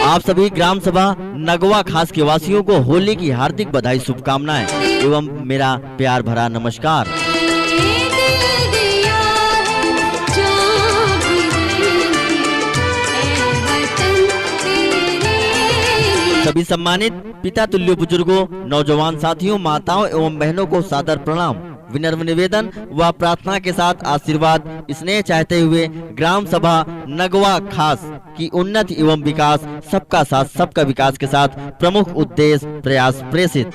आप सभी ग्राम सभा नगवा खास के वासियों को होली की हार्दिक बधाई, शुभकामनाएं एवं मेरा प्यार भरा नमस्कार। सभी सम्मानित पिता तुल्य बुजुर्गों, नौजवान साथियों, माताओं एवं बहनों को सादर प्रणाम। विनम्र निवेदन व प्रार्थना के साथ आशीर्वाद स्नेह चाहते हुए ग्राम सभा नगवा खास की उन्नति एवं विकास, सबका साथ सबका विकास के साथ प्रमुख उद्देश्य प्रयास प्रेषित।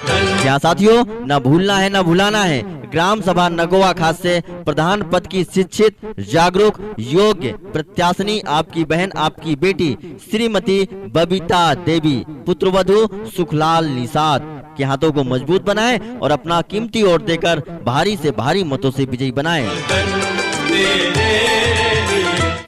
यहाँ साथियों, न भूलना है न भुलाना है। ग्राम सभा नगवा खास से प्रधान पद की शिक्षित, जागरूक, योग्य प्रत्याशिनी आपकी बहन, आपकी बेटी श्रीमती बबीता देवी, पुत्रवधू सुखलाल निषाद के हाथों को मजबूत बनाएं और अपना कीमती वोट देकर भारी से भारी मतों से विजयी बनाएं।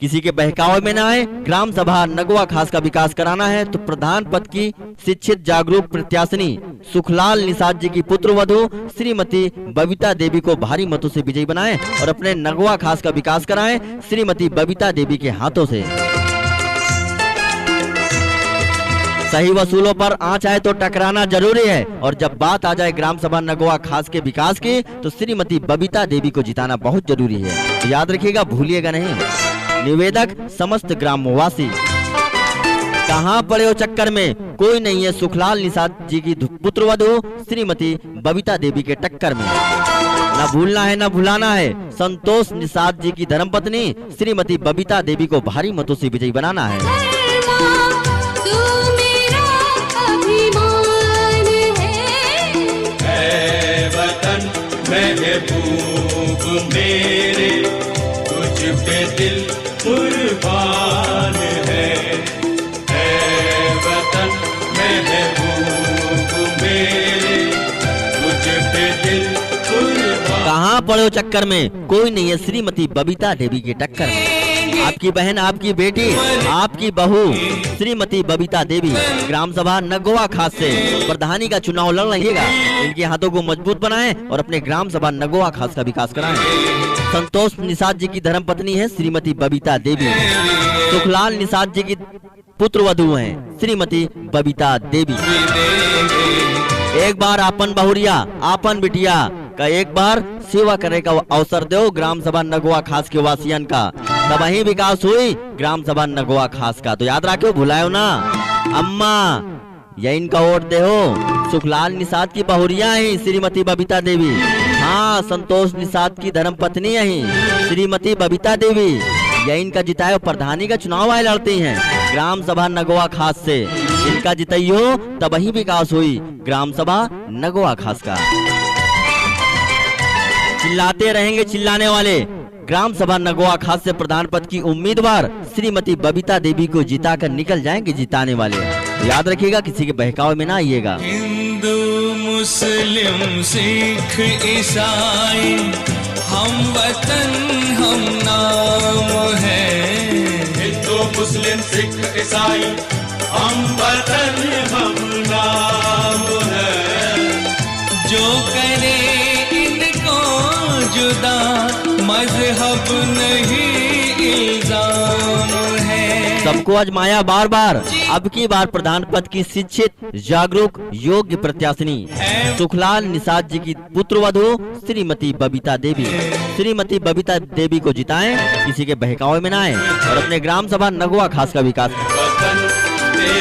किसी के बहकावे में न आए। ग्राम सभा नगवा खास का विकास कराना है तो प्रधान पद की शिक्षित, जागरूक प्रत्याशिनी सुखलाल निषाद जी की पुत्रवधू श्रीमती बबीता देवी को भारी मतों से विजयी बनाएं और अपने नगवा खास का विकास कराएं श्रीमती बबीता देवी के हाथों से। सही वसूलों पर आंच आए तो टकराना जरूरी है और जब बात आ जाए ग्राम सभा नगवा खास के विकास की तो श्रीमती बबीता देवी को जिताना बहुत जरूरी है। तो याद रखिएगा, भूलिएगा नहीं। निवेदक समस्त ग्रामवासी, कहाँ पड़े हो चक्कर में, कोई नहीं है सुखलाल निषाद जी की पुत्रवधू श्रीमती बबीता देवी के टक्कर में। न भूलना है न भुलाना है। संतोष निषाद जी की धर्मपत्नी श्रीमती बबीता देवी को भारी मतों से विजयी बनाना है। महबूब मेरे तुझ पे दिल कुर्बान है, वतन महबूब मेरे तुझ पे दिल कुर्बान। कहाँ पड़े हो चक्कर में, कोई नहीं है श्रीमती बबीता देवी के टक्कर में। आपकी बहन, आपकी बेटी, आपकी बहू श्रीमती बबीता देवी ग्राम सभा नगवा खास से प्रधानी का चुनाव लड़ रहिएगा। इनके हाथों को मजबूत बनाएं और अपने ग्राम सभा नगवा खास का विकास कराएं। संतोष निषाद जी की धर्मपत्नी है श्रीमती बबीता देवी। सुखलाल निषाद जी की पुत्रवधू हैं श्रीमती बबीता देवी। एक बार आपन बहुरिया, आपन बिटिया का एक बार सेवा करने का अवसर दो ग्राम सभा नगवा खास के वासियन का, तब वही विकास हुई ग्राम सभा नगवा खास का। तो याद रखो, भुलायो ना। अम्मा, ये इनका वोट दे हो। सुखलाल निषाद की बहुरिया है श्रीमती बबीता देवी। हाँ, संतोष निषाद की धर्मपत्नी है श्रीमती बबीता देवी। ये इनका जितायो प्रधानी का चुनाव आए लड़ती हैं ग्राम सभा नगवा खास से। इनका जिताइयो तब वही विकास हुई ग्राम सभा नगवा खास का। चिल्लाते रहेंगे चिल्लाने वाले। ग्राम सभा नगवा खास से प्रधान पद की उम्मीदवार श्रीमती बबीता देवी को जिताकर निकल जाएंगे जिताने वाले। तो याद रखिएगा, किसी के बहकावे में ना आइएगा। हिंदू मुस्लिम सिख ईसाई हम वतन हम नाम है। हिंदू मुस्लिम सिख ईसाई हम वतन हम नाम है। जो करे इनको जुदा मजहब नहीं इल्जाम है। सबको आजमाया बार बार। अब की बार प्रधान पद की शिक्षित, जागरूक, योग्य प्रत्याशिनी सुखलाल निषाद जी की पुत्रवधू श्रीमती बबीता देवी। श्रीमती बबीता देवी को जिताएं, किसी के बहकावे में न आए और अपने ग्राम सभा नगवा खास का विकास।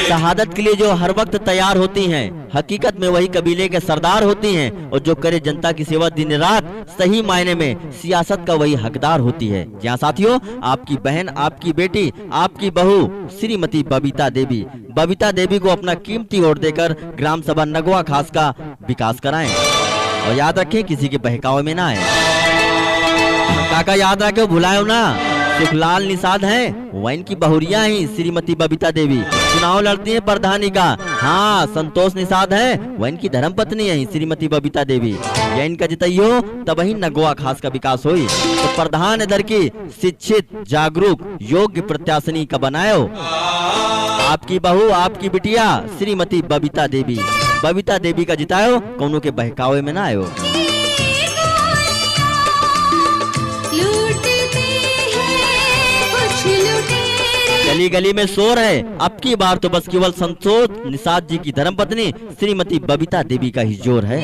शहादत के लिए जो हर वक्त तैयार होती हैं, हकीकत में वही कबीले के सरदार होती हैं और जो करे जनता की सेवा दिन रात, सही मायने में सियासत का वही हकदार होती है। जहाँ साथियों, आपकी बहन, आपकी बेटी, आपकी बहू श्रीमती बबीता देवी, बबीता देवी को अपना कीमती वोट देकर ग्राम सभा नगवा खास का विकास कराएं और याद रखें, किसी के बहकावे में ना आए। काका याद रखे, भुलायो ना। सुखलाल निषाद हैं, वह इनकी बहुरिया है श्रीमती बबीता देवी। चुनाव लड़ती है प्रधानी का। हाँ, संतोष निषाद है, वह इनकी धर्मपत्नी है श्रीमती बबीता देवी। यह इनका जिताइयो तब ही नगवा खास का विकास हुई। तो प्रधान इधर की शिक्षित, जागरूक, योग्य प्रत्याशिनी का बनायो आपकी बहू, आपकी बिटिया श्रीमती बबीता देवी। बबीता देवी का जितायो, कौनों के बहकावे में ना आयो। गली गली में शोर है, अब की बार तो बस केवल संतोष निषाद जी की धर्मपत्नी श्रीमती बबीता देवी का ही जोर है।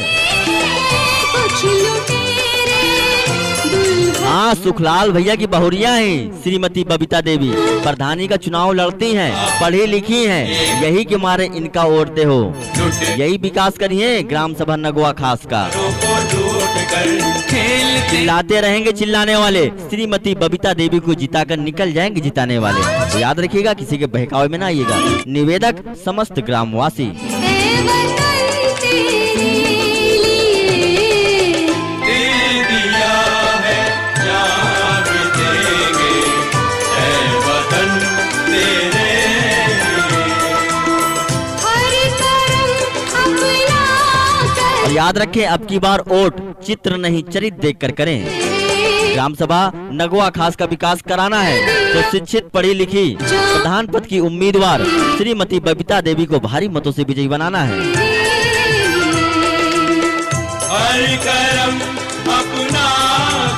हाँ, सुखलाल भैया की बहुरिया हैं श्रीमती बबीता देवी, प्रधानी का चुनाव लड़ती हैं, पढ़ी लिखी हैं, यही के मारे इनका ओढ़ते हो। यही विकास करी है ग्राम सभा नगवा खास का। चिल्लाते रहेंगे चिल्लाने वाले, श्रीमती बबीता देवी को जिताकर निकल जाएंगे जिताने वाले। तो याद रखिएगा, किसी के बहकावे में ना आइएगा। निवेदक समस्त ग्रामवासी। याद रखें, अब की बार वोट चित्र नहीं चरित्र देखकर करें। ग्राम सभा नगवा खास का विकास कराना है तो शिक्षित पढ़ी लिखी प्रधान पद की उम्मीदवार श्रीमती बबीता देवी को भारी मतों से विजयी बनाना है। हरि करम अपना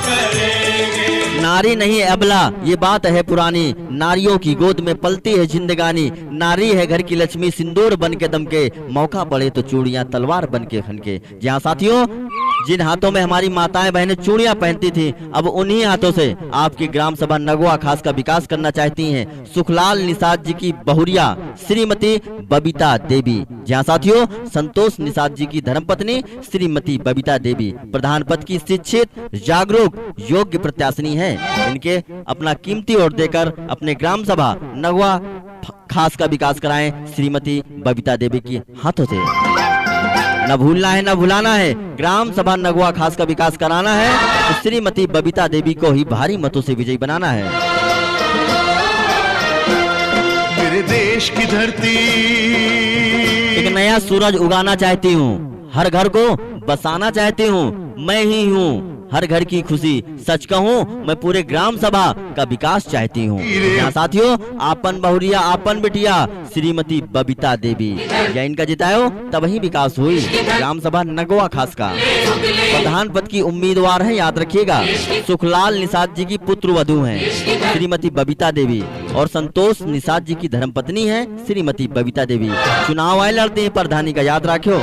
करेंगे। नारी नहीं अबला, ये बात है पुरानी, नारियों की गोद में पलती है जिंदगानी। नारी है घर की लक्ष्मी, सिंदूर बन के दमके, मौका पड़े तो चूड़ियां तलवार बन के खनके। जी हाँ साथियों, जिन हाथों में हमारी माताएं बहनें चूड़ियां पहनती थी, अब उन्हीं हाथों से आपकी ग्राम सभा नगवा खास का विकास करना चाहती हैं सुखलाल निषाद जी की बहुरिया श्रीमती बबीता देवी। जहाँ साथियों, संतोष निषाद जी की धर्मपत्नी श्रीमती बबीता देवी प्रधान पद की शिक्षित जागरूक योग्य प्रत्याशिनी है। इनके अपना कीमती वोट देकर अपने ग्राम सभा नगवा खास का विकास कराएं श्रीमती बबीता देवी की हाथों से। न भूलना है न भुलाना है, ग्राम सभा नगवा खास का विकास कराना है तो श्रीमती बबीता देवी को ही भारी मतों से विजयी बनाना है। मेरे देश की धरती एक नया सूरज उगाना चाहती हूँ, हर घर को बसाना चाहती हूँ, मैं ही हूँ हर घर की खुशी। सच कहूँ मैं पूरे ग्राम सभा का विकास चाहती हूँ। यहाँ साथियों, आपन बहुरिया आपन बिटिया श्रीमती बबीता देवी, या इनका जितायो तब ही विकास हुई। ग्राम सभा नगवा खास का प्रधान पद की उम्मीदवार है, याद रखिएगा, सुखलाल निषाद जी की पुत्र वधू है श्रीमती बबीता देवी और संतोष निषाद जी की धर्मपत्नी है श्रीमती बबीता देवी। चुनाव आए लड़ते हैं प्रधानी का, याद रखियो।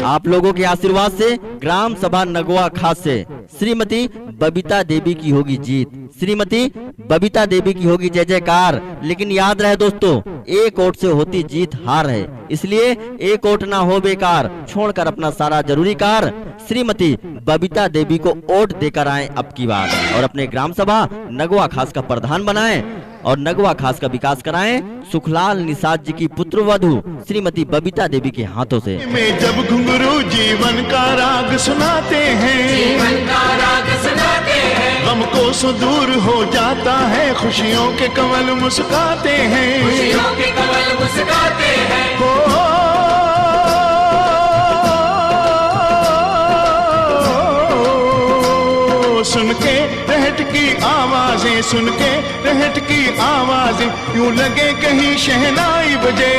आप लोगों के आशीर्वाद से ग्राम सभा नगवा खास से श्रीमती बबीता देवी की होगी जीत, श्रीमती बबीता देवी की होगी जय जयकार। लेकिन याद रहे दोस्तों, एक वोट से होती जीत हार है, इसलिए एक वोट ना हो बेकार, छोड़कर अपना सारा जरूरी कार श्रीमती बबीता देवी को वोट देकर आए अब की बार और अपने ग्राम सभा नगवा खास का प्रधान बनाएं और नगवा खास का विकास कराएं सुखलाल निषाद जी की पुत्र वधू श्रीमती बबीता देवी के हाथों से। में जब घुंघरू जीवन का राग सुनाते हैं, गम को सो दूर हो जाता है, खुशियों के कमल मुस्काते हैं, सुन के रहट की आवाजें, सुन के रहट की आवाजें, यूं लगे कहीं शहनाई बजे।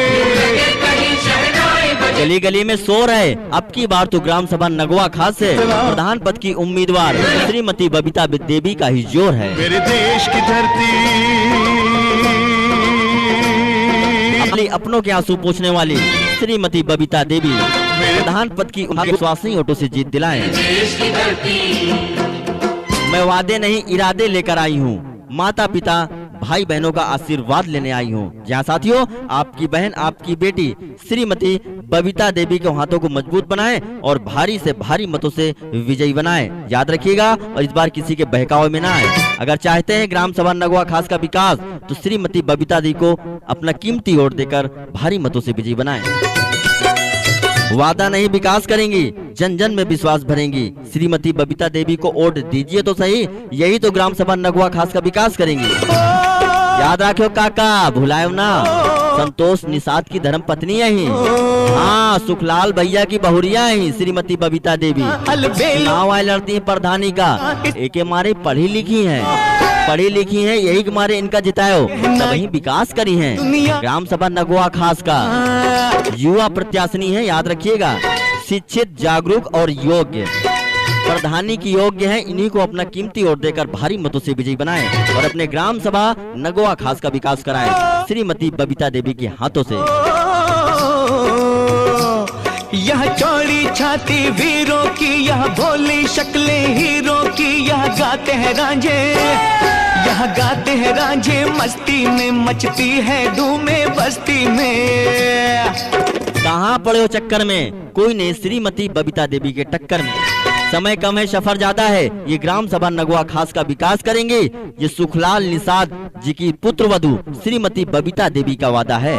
गली गली में शोर है, अब की बार तो ग्राम सभा नगवा खास से प्रधान पद की उम्मीदवार श्रीमती बबीता देवी का ही जोर है। मेरे देश की धरती अपनों के आंसू पोंछने वाली श्रीमती बबीता देवी प्रधान पद की विश्वासनीय वोटों से जीत दिलाएं। मैं वादे नहीं इरादे लेकर आई हूँ, माता पिता भाई बहनों का आशीर्वाद लेने आई हूँ। जहाँ साथियों, आपकी बहन आपकी बेटी श्रीमती बबीता देवी के हाथों को मजबूत बनाएं और भारी से भारी मतों से विजयी बनाएं। याद रखिएगा और इस बार किसी के बहकावे में ना आए। अगर चाहते हैं ग्राम सभा नगवा खास का विकास तो श्रीमती बबीता देवी को अपना कीमती वोट देकर भारी मतों से विजयी बनाएं। वादा नहीं विकास करेंगी, जन जन में विश्वास भरेंगी। श्रीमती बबीता देवी को वोट दीजिए तो सही, यही तो ग्राम सभा नगवा खास का विकास करेंगी। याद रखियो काका, भुलायो ना, संतोष निषाद की धर्म पत्नी है ही, हाँ सुखलाल भैया की बहुरिया है श्रीमती बबीता देवी। चुनाव आए लड़ती है प्रधानी का, एक मारे पढ़ी लिखी है, यही के मारे इनका जितायो तब ही विकास करी है। ग्राम सभा नगवा खास का युवा प्रत्याशिनी है, याद रखिएगा, शिक्षित जागरूक और योग्य। प्रधानी की योग्य हैं, इन्हीं को अपना कीमती वोट देकर भारी मतों से विजयी बनाएं और अपने ग्राम सभा नगवा खास का विकास कराएं श्रीमती बबीता देवी के हाथों से। यह चौड़ी छाती वीरों की, यह भोली शक्लें हीरो की, यह गाते हैं रांझे, यह गाते हैं रांझे मस्ती में, मचती है धूमें बस्ती में। कहाँ पड़े हो चक्कर में, कोई नहीं श्रीमती बबीता देवी के टक्कर में। समय कम है, सफर ज्यादा है, ये ग्राम सभा नगवा खास का विकास करेंगे, ये सुखलाल निषाद जी की पुत्र वधु श्रीमती बबीता देवी का वादा है।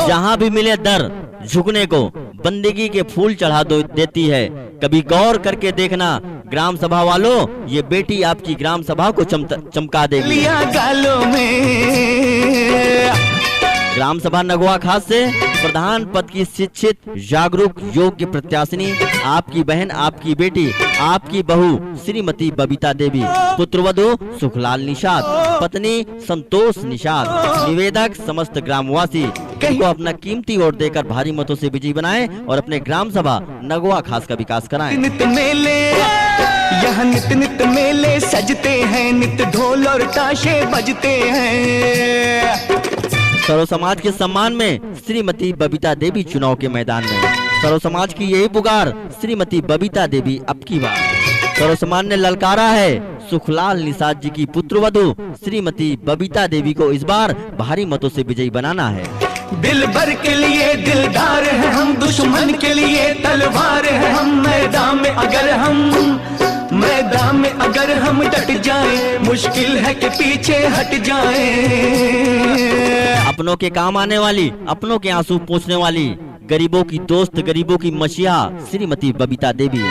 जहाँ भी मिले दर झुकने को बंदगी के फूल चढ़ा देती है, कभी गौर करके देखना ग्राम सभा वालों, ये बेटी आपकी ग्राम सभा को चमका देगी। ग्राम सभा नगवा खास से प्रधान पद की शिक्षित जागरूक योग्य प्रत्याशिनी आपकी बहन, आपकी बेटी, आपकी बहू श्रीमती बबीता देवी, पुत्रवधु सुखलाल निषाद, पत्नी संतोष निषाद, निवेदक समस्त ग्रामवासी को अपना कीमती वोट देकर भारी मतों से विजयी बनाएं और अपने ग्राम सभा नगवा खास का विकास कराएं। नित मेले, यहाँ नित नित मेले सजते हैं, नित ढोल और ताशे बजते हैं। सर्व समाज के सम्मान में श्रीमती बबीता देवी चुनाव के मैदान में, सर्व समाज की यही पुकार श्रीमती बबीता देवी अब की बार। सर्व समाज ने ललकारा है सुखलाल निषाद जी की पुत्रवधु श्रीमती बबीता देवी को इस बार भारी मतों से विजयी बनाना है। दिल भर के लिए दिलदार है हम, दुश्मन के लिए तलवार है हम, मैदान में अगर हम डट जाएं, मुश्किल है कि पीछे हट जाएं। अपनों के काम आने वाली, अपनों के आंसू पोंछने वाली, गरीबों की दोस्त, गरीबों की मसीहा श्रीमती बबीता देवी।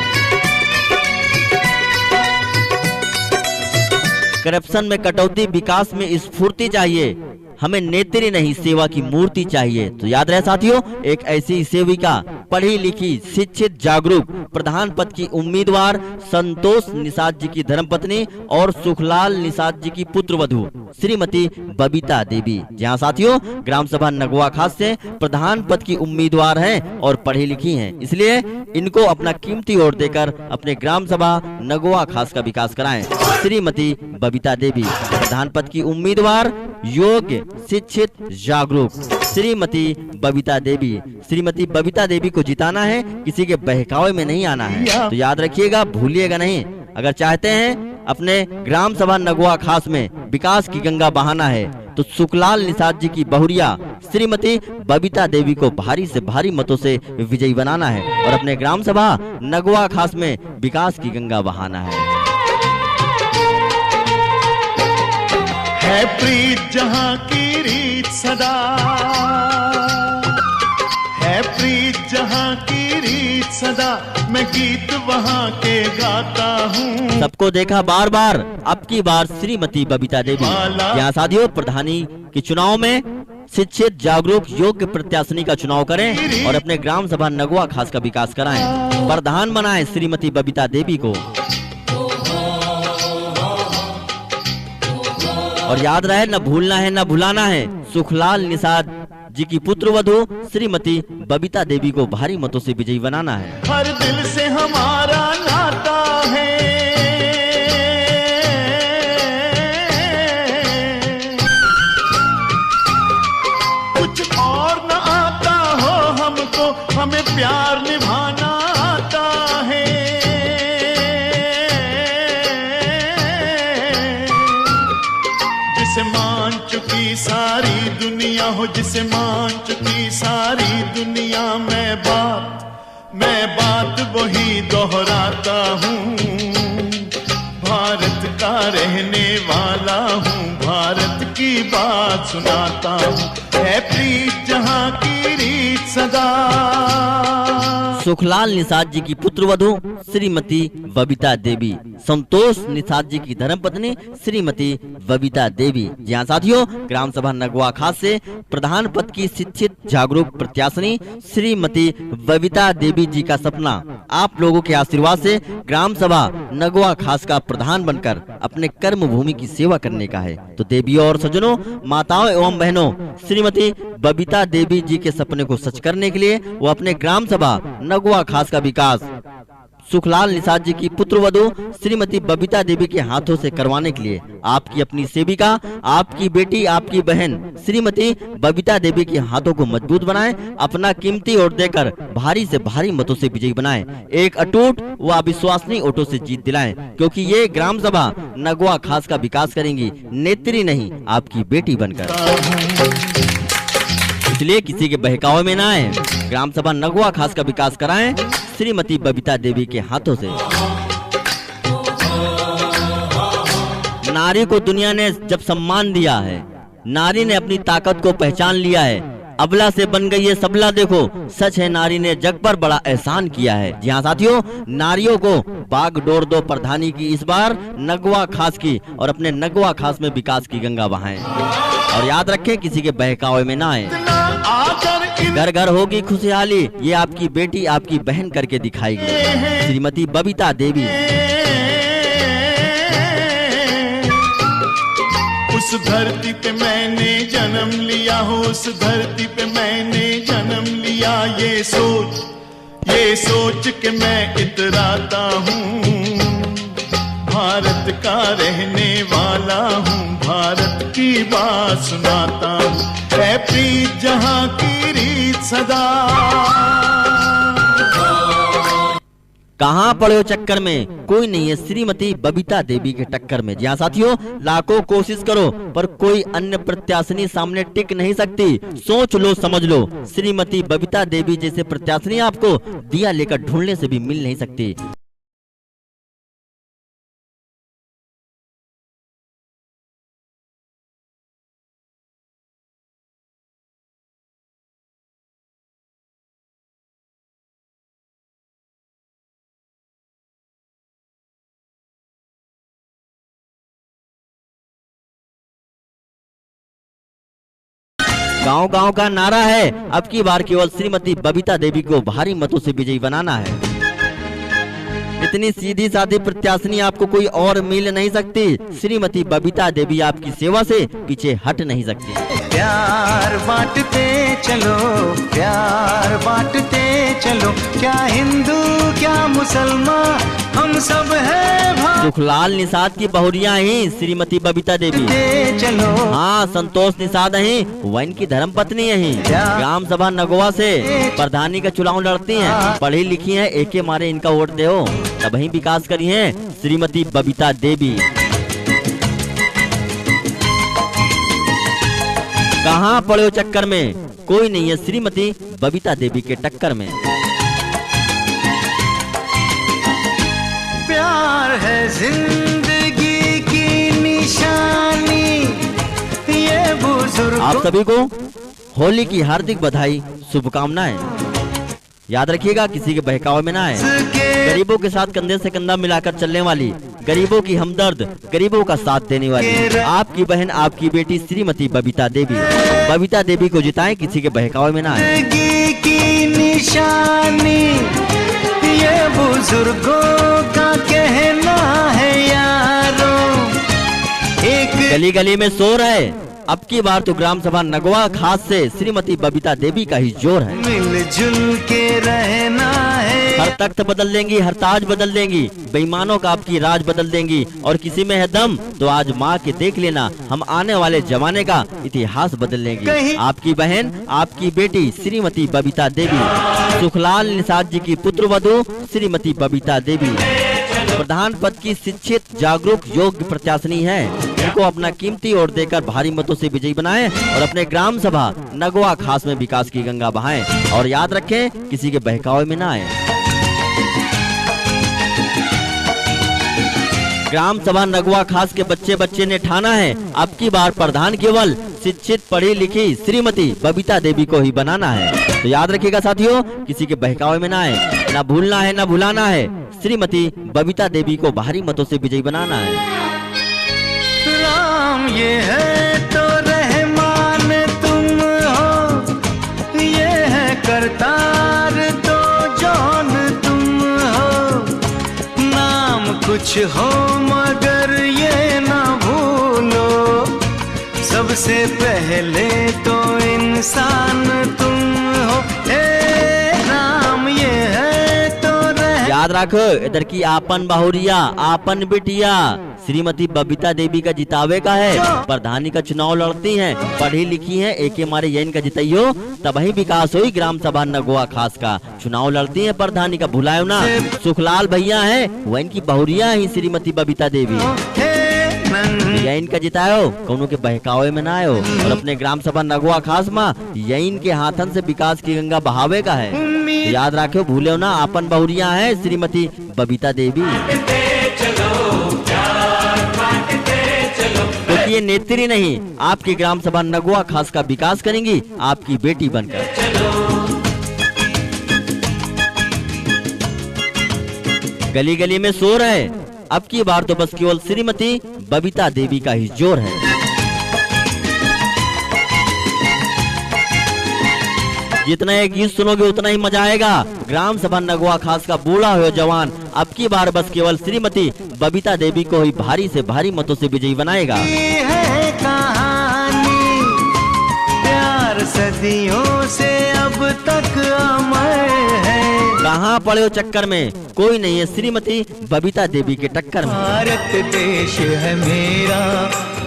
करप्शन में कटौती, विकास में स्फूर्ति चाहिए, हमें नेत्री नहीं सेवा की मूर्ति चाहिए। तो याद रहे साथियों, एक ऐसी सेविका, पढ़ी लिखी, शिक्षित, जागरूक, प्रधान पद की उम्मीदवार संतोष निषाद जी की धर्मपत्नी और सुखलाल निषाद जी की पुत्रवधु श्रीमती बबीता देवी। जहां साथियों ग्राम सभा नगवा खास से प्रधान पद की उम्मीदवार हैं और पढ़ी लिखी हैं, इसलिए इनको अपना कीमती वोट देकर अपने ग्राम सभा नगवा खास का विकास कराएं। श्रीमती बबीता देवी प्रधान पद की उम्मीदवार, योग्य, शिक्षित, जागरूक श्रीमती बबीता देवी। श्रीमती बबीता देवी को जिताना है, किसी के बहकावे में नहीं आना है। तो याद रखिएगा, भूलिएगा नहीं। अगर चाहते हैं अपने ग्राम सभा नगवा खास में विकास की गंगा बहाना है, तो सुखलाल निषाद जी की बहुरिया श्रीमती बबीता देवी को भारी से भारी मतों से विजयी बनाना है और अपने ग्राम सभा नगवा खास में विकास की गंगा बहाना है। है प्रीत जहाँ की रीत सदा, है प्रीत जहाँ की रीत सदा, मैं गीत वहाँ के गाता हूँ। सबको देखा बार बार, अब की बार श्रीमती बबीता देवी। यहाँ साथियों प्रधानी के चुनाव में शिक्षित, जागरूक, योग्य प्रत्याशिनी का चुनाव करें और अपने ग्राम सभा नगवा खास का विकास कराएं। प्रधान बनाएं श्रीमती बबीता देवी को। और याद रहे, न भूलना है न भुलाना है, सुखलाल निषाद जी की पुत्रवधु श्रीमती बबीता देवी को भारी मतों से विजयी बनाना है। हर दिल से हमारा नाता है, कुछ और न आता हो हमको, हमें प्यार निभाना आता है। जिसे मान चुकी सारी दुनिया हो, जिसे मान चुकी सारी दुनिया, मैं बात वही दोहराता हूँ। भारत का रहने वाला हूँ, भारत की बात सुनाता हूँ। है प्रीत जहाँ की रीत सदा। सुखलाल निषाद जी की पुत्रवधु श्रीमती बबीता देवी, संतोष निषाद जी की धर्मपत्नी श्रीमती बबीता देवी। जहाँ साथियों ग्राम सभा नगवा खास से प्रधान पद की शिक्षित, जागरूक प्रत्याशिनी श्रीमती बबीता देवी जी का सपना आप लोगों के आशीर्वाद से ग्राम सभा नगवा खास का प्रधान बनकर अपने कर्म भूमि की सेवा करने का है। तो देवियों और सज्जनों, माताओं एवं बहनों, श्रीमती बबीता देवी जी के सपने को सच करने के लिए वो अपने ग्राम सभा नगवा खास का विकास सुखलाल निषाद जी की पुत्रवधू श्रीमती बबीता देवी के हाथों से करवाने के लिए आपकी अपनी सेविका, आपकी बेटी, आपकी बहन श्रीमती बबीता देवी के हाथों को मजबूत बनाएं, अपना कीमती वोट देकर भारी से भारी मतों से विजयी बनाएं, एक अटूट व अविश्वसनीय वोटों से जीत दिलाएं, क्योंकि ये ग्राम सभा नगवा खास का विकास करेंगी, नेत्री नहीं आपकी बेटी बनकर। इसलिए किसी के बहकावे में ना आए, ग्राम सभा नगवा खास का विकास कराएं श्रीमती बबीता देवी के हाथों से। नारी को दुनिया ने जब सम्मान दिया है, नारी ने अपनी ताकत को पहचान लिया है, अबला से बन गई है सबला। देखो सच है, नारी ने जग पर बड़ा एहसान किया है। जी हाँ साथियों, नारियों को बागडोर दो प्रधानी की इस बार नगवा खास की, और अपने नगवा खास में विकास की गंगा बहाएं। और याद रखें, किसी के बहकावे में ना आए। घर घर होगी खुशहाली, ये आपकी बेटी, आपकी बहन करके दिखाएगी श्रीमती बबीता देवी। उस धरती पे मैंने जन्म लिया हो, उस धरती पे मैंने जन्म लिया, ये सोच के मैं इतराता हूँ, भारत का रहने वाला हूँ, भारत की बात सुनाता हूँ, है प्रीत जहाँ की रीत सदा। कहाँ पड़े हो चक्कर में, कोई नहीं है श्रीमती बबीता देवी के टक्कर में। जी हाँ साथियों, लाखों कोशिश करो पर कोई अन्य प्रत्याशिनी सामने टिक नहीं सकती। सोच लो, समझ लो, श्रीमती बबीता देवी जैसे प्रत्याशिनी आपको दिया लेकर ढूंढने से भी मिल नहीं सकती। गांव-गांव का नारा है, अब की बार केवल श्रीमती बबीता देवी को भारी मतों से विजयी बनाना है। इतनी सीधी सादी प्रत्याशिनी आपको कोई और मिल नहीं सकती। श्रीमती बबीता देवी आपकी सेवा से पीछे हट नहीं सकती। प्यार बांटते चलो, प्यार बांटते चलो, क्या हिंदू क्या मुसलमान हम सब है भाई। सुखलाल निषाद की बहुरिया ही श्रीमती बबीता देवी। चलो हाँ, संतोष निषाद है, वह इनकी धर्म पत्नी है। ग्राम सभा नगवा से प्रधानी का चुनाव लड़ती हैं, पढ़ी लिखी हैं, एके मारे इनका वोट दो, तभी विकास करी है श्रीमती बबीता देवी। कहाँ पड़े हो चक्कर में, कोई नहीं है श्रीमती बबीता देवी के टक्कर में। प्यार है जिंदगी की निशानी, ये बुजुर्ग। आप सभी को होली की हार्दिक बधाई, शुभकामनाएं। याद रखिएगा, किसी के बहकावे में ना आए। गरीबों के साथ कंधे से कंधा मिलाकर चलने वाली, गरीबों की हमदर्द, गरीबों का साथ देने वाली आपकी बहन, आपकी बेटी श्रीमती बबीता देवी। बबीता देवी को जिताएं, किसी के बहकावे में ना आए। की निशानी, ये बुजुर्गों का कहना है यारों, एक गली गली में शोर है, अब की बार तो ग्राम सभा नगवा खास से श्रीमती बबीता देवी का ही जोर है। मिलजुल के रहना है। हर तख्त बदल देंगी, हर ताज बदल देंगी, बेईमानों का आपकी राज बदल देंगी, और किसी में है दम तो आज माँ के देख लेना, हम आने वाले जमाने का इतिहास बदल देंगे। आपकी बहन, आपकी बेटी श्रीमती बबीता देवी, सुखलाल निषाद जी की पुत्रवधू श्रीमती बबीता देवी प्रधान पद की शिक्षित, जागरूक, योग्य प्रत्याशिनी है। इनको अपना कीमती वोट देकर भारी मतों से विजयी बनाएं और अपने ग्राम सभा नगवा खास में विकास की गंगा बहाएं। और याद रखें, किसी के बहकावे में ना आए। ग्राम सभा नगवा खास के बच्चे बच्चे ने ठाना है, अब की बार प्रधान केवल शिक्षित, पढ़ी लिखी श्रीमती बबीता देवी को ही बनाना है। तो याद रखिएगा साथियों, किसी के बहकावे में ना आए, ना भूलना है ना भुलाना है, श्रीमती बबीता देवी को भारी मतों से विजयी बनाना है। राम ये है तो रहमान तुम हो, ये है करतार तो जौन तुम कुछ हो मगर ये ना भूलो, सबसे पहले तो इंसान तुम हो। राम ये है तो याद रखो, इधर की आपन बहुरिया आपन बिटिया श्रीमती बबीता देवी का जितावे का है। प्रधानी का चुनाव लड़ती हैं, पढ़ी लिखी हैं, एके मारे यही का जिताइयो तभी विकास हुई। ग्राम सभा नगवा खास का चुनाव लड़ती हैं प्रधानी का, भुलायो ना। सुखलाल भैया है वो इनकी बहुरिया है श्रीमती बबीता देवी, यही इनका जितायो, कौनों के बहकावे में ना आयो। और अपने ग्राम सभा नगवा खास में यही इनके हाथन से विकास की गंगा बहावे का है। तो याद रखो, भूले ना, आपन बहुरिया है श्रीमती बबीता देवी। क्योंकि ये नेत्री नहीं, आपकी ग्राम सभा नगवा खास का विकास करेंगी आपकी बेटी बनकर। गली गली में शोर है, अब की बार तो बस केवल श्रीमती बबीता देवी का ही जोर है। जितना ये गीत सुनोगे उतना ही मजा आएगा। ग्राम सभा नगवा खास का बूढ़ा हो जवान अब की बार बस केवल श्रीमती बबीता देवी को ही भारी से भारी मतों से विजयी बनाएगा। है कहानी प्यार सदियों से अब तक अमर है। कहाँ पड़े हो चक्कर में, कोई नहीं है श्रीमती बबीता देवी के टक्कर में। भारत देश है मेरा,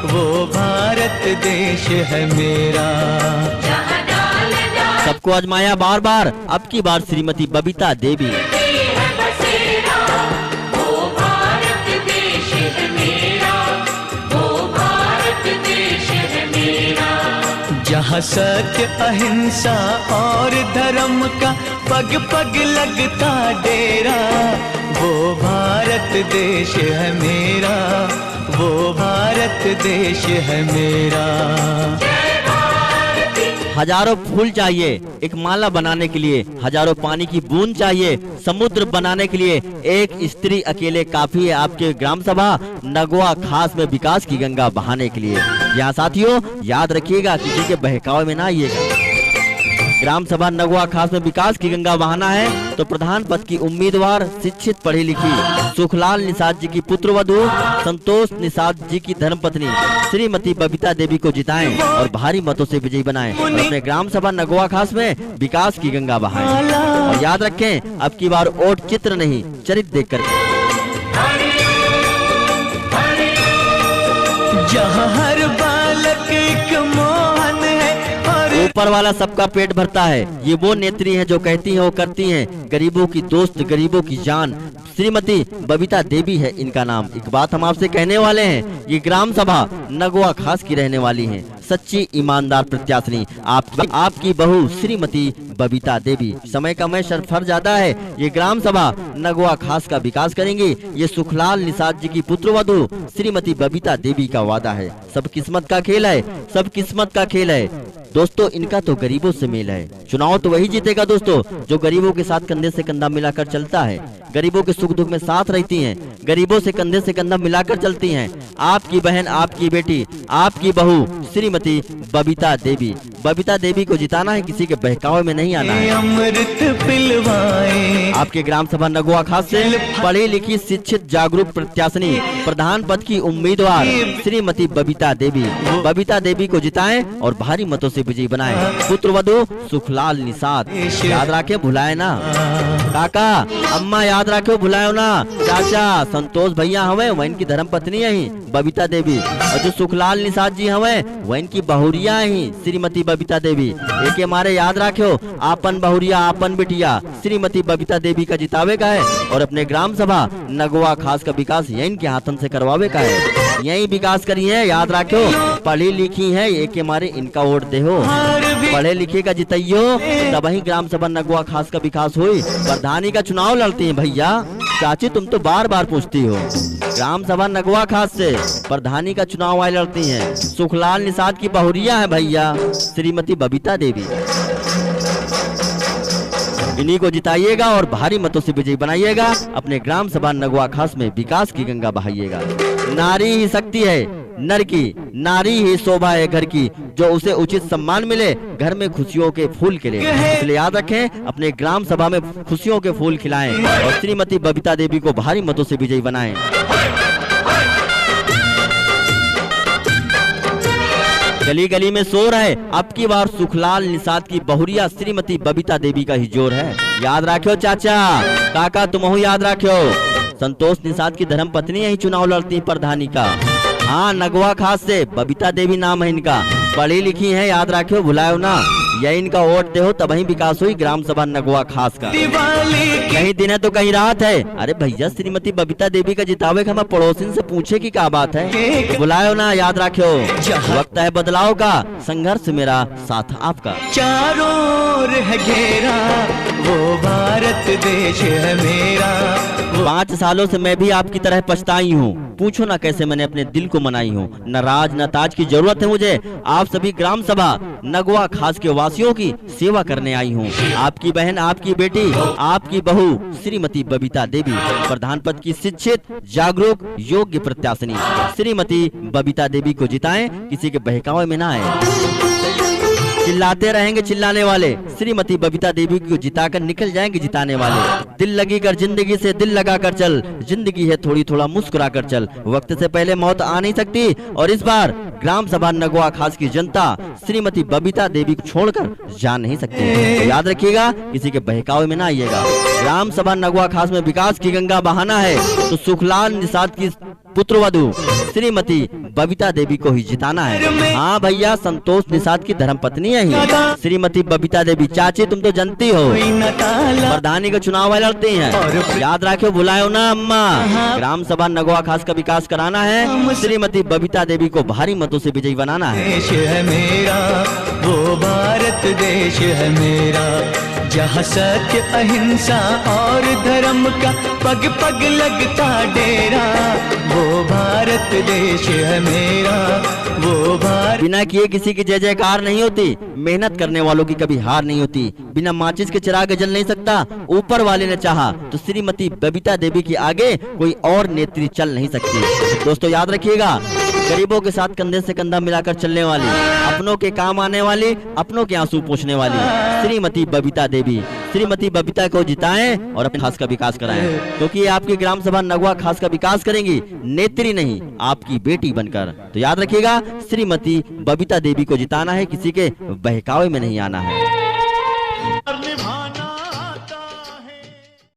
वो भारत देश है मेरा। सबको आजमाया बार बार, अब की बार श्रीमती बबीता देवी। जहाँ सत्य अहिंसा और धर्म का पग पग लगता डेरा, वो भारत देश है मेरा, वो भारत देश है मेरा। हजारों फूल चाहिए एक माला बनाने के लिए, हजारों पानी की बूंद चाहिए समुद्र बनाने के लिए, एक स्त्री अकेले काफी है आपके ग्राम सभा नगवा खास में विकास की गंगा बहाने के लिए। यहाँ साथियों याद रखिएगा, किसी के बहकावे में ना आइएगा। ग्राम सभा नगवा खास में विकास की गंगा बहाना है तो प्रधान पद की उम्मीदवार शिक्षित पढ़ी लिखी सुखलाल निषाद जी की पुत्रवधू संतोष निषाद जी की धर्मपत्नी श्रीमती बबीता देवी को जिताएं और भारी मतों से विजयी बनाएं और अपने ग्राम सभा नगवा खास में विकास की गंगा बहाएं। और याद रखें, अब की बार वोट चित्र नहीं चरित्र देख कर। जहाँ हर बालक एक मोहन है, ऊपर वाला सबका पेट भरता है। ये वो नेत्री हैं जो कहती हैं वो करती हैं, गरीबों की दोस्त गरीबों की जान श्रीमती बबीता देवी है इनका नाम। एक बात हम आपसे कहने वाले हैं, ये ग्राम सभा नगवा खास की रहने वाली हैं, सच्ची ईमानदार प्रत्याशिनी आपकी बहू श्रीमती बबीता देवी। समय का फर ज्यादा है, ये ग्राम सभा नगवा खास का विकास करेंगी। ये सुखलाल निषाद जी की पुत्रवधू श्रीमती बबीता देवी का वादा है। सब किस्मत का खेल है, सब किस्मत का खेल है दोस्तों, इनका तो गरीबों से मेल है। चुनाव तो वही जीतेगा दोस्तों जो गरीबों के साथ कंधे से कंधा मिलाकर चलता है, गरीबों के सुख दुख में साथ रहती हैं, गरीबों से कंधा मिलाकर चलती हैं। आपकी बहन, आपकी बेटी, आपकी बहू श्रीमती बबीता देवी। बबीता देवी को जिताना है, किसी के बहकावे में नहीं आना है। अमृत पिलवाए आपके ग्राम सभा नगवा खास से पढ़ी लिखी शिक्षित जागरूक प्रत्याशिनी प्रधान पद की उम्मीदवार श्रीमती बबीता देवी। बबीता देवी को जिताएं और भारी मतों से विजयी बनाएं। पुत्रवधू सुखलाल निषाद। याद रखे, भुलाए ना। काका अम्मा याद रखे, भुलायो ना। चाचा संतोष भैया हमें वह इनकी धर्म पत्नी है बबीता देवी, और जो सुखलाल निषाद जी हमें वह इनकी बहुरिया है श्रीमती बबीता देवी। एक हमारे याद रखो, आपन बहुरिया आपन बिटिया श्रीमती बबीता देवी का जितावे का है और अपने ग्राम सभा नगवा खास का विकास यही इनके हाथन से करवावे का है। यही विकास करी है, याद रखो, पढ़ी लिखी है, एक हमारे इनका वोट दे हो, पढ़े लिखे का जितइयो तब ही ग्राम सभा नगवा खास का विकास हुई। प्रधानी का चुनाव लड़ती है भैया। चाची तुम तो बार बार पूछती हो, ग्राम सभा नगवा खास से प्रधानी का चुनाव वाली लड़ती हैं। सुखलाल निषाद की बहुरिया है भैया श्रीमती बबीता देवी। इन्हीं को जिताइएगा और भारी मतों से विजयी बनाइएगा। अपने ग्राम सभा नगवा खास में विकास की गंगा बहाइएगा। नारी ही शक्ति है नर की, नारी ही शोभा है घर की, जो उसे उचित सम्मान मिले घर में खुशियों के फूल खिले। इसलिए याद रखें, अपने ग्राम सभा में खुशियों के फूल खिलाएं और श्रीमती बबीता देवी को भारी मतों से विजयी बनाएं। गली गली में शोर है, अब की बार सुखलाल निषाद की बहुरिया श्रीमती बबीता देवी का ही जोर है। याद रखियो चाचा, काका तुम याद रखियो, संतोष निषाद की धर्म पत्नी यही चुनाव लड़ती प्रधानी का। हाँ, नगवा खास से बबीता देवी नाम है इनका, पढ़ी लिखी है, याद रखियो, भुलायो ना। यही इनका वोट दे हो तब ही विकास हुई ग्राम सभा नगवा खास का। कहीं दिन है तो कहीं रात है। अरे भैया, श्रीमती बबीता देवी का जितावे का हमें पड़ोसिन से पूछे की क्या बात है, तो बुलायो ना, याद रखियो। वक्त है बदलाव का, संघर्ष मेरा साथ आपका। चारों ओर है घेरा, वो भारत देश है मेरा। 5 सालों से मैं भी आपकी तरह पछताई हूँ, पूछो ना कैसे मैंने अपने दिल को मनाई हूँ। न राज न ताज की जरूरत है मुझे, आप सभी ग्राम सभा नगवा खास के वासियों की सेवा करने आई हूँ। आपकी बहन, आपकी बेटी, आपकी बहू श्रीमती बबीता देवी प्रधान पद की शिक्षित, जागरूक, योग्य प्रत्याशिनी श्रीमती बबीता देवी को जिताएं, किसी के बहकावे में ना आए। चिल्लाते रहेंगे चिल्लाने वाले, श्रीमती बबीता देवी को जिताकर निकल जाएंगे जिताने वाले। दिल लगी कर जिंदगी से दिल लगा कर चल, जिंदगी है थोड़ी थोड़ा मुस्कुरा कर चल। वक्त से पहले मौत आ नहीं सकती, और इस बार ग्राम सभा नगवा खास की जनता श्रीमती बबीता देवी को छोड़कर जा नहीं सकती। तो याद रखिएगा, किसी के बहकावे में ना आइएगा। ग्राम सभा नगवा खास में विकास की गंगा बहाना है, तो सुखलाल निषाद की पुत्रवधू श्रीमती बबीता देवी को ही जिताना है। हाँ भैया, संतोष निषाद की धर्मपत्नी है ही श्रीमती बबीता देवी। चाची तुम तो जानती हो, प्रधानी का चुनाव लड़ती हैं, याद रखियो, भुलायो ना अम्मा। ग्राम सभा नगवा खास का विकास कराना है, श्रीमती बबीता देवी को भारी मतों से विजयी बनाना है। देश है मेरा, वो भारत देश है मेरा, जहाँ सत्य, अहिंसा और धर्म का पग पग लगता डेरा। वो भारत देश है मेरा, वो भारत। बिना किए किसी की जय जयकार नहीं होती, मेहनत करने वालों की कभी हार नहीं होती। बिना माचिस के चिराग जल नहीं सकता, ऊपर वाले ने चाहा तो श्रीमती बबीता देवी के आगे कोई और नेत्री चल नहीं सकती। दोस्तों याद रखिएगा, गरीबों के साथ कंधे से कंधा मिलाकर चलने वाली, अपनों के काम आने वाली, अपनों के आंसू पोंछने वाली श्रीमती बबीता देवी, श्रीमती बबीता को जिताएं और अपने खास का विकास कराएं, क्योंकि ये आपकी ग्राम सभा नगवा खास का विकास करेंगी, नेत्री नहीं, आपकी बेटी बनकर। तो याद रखिएगा, श्रीमती बबीता देवी को जिताना है, किसी के बहकावे में नहीं आना है।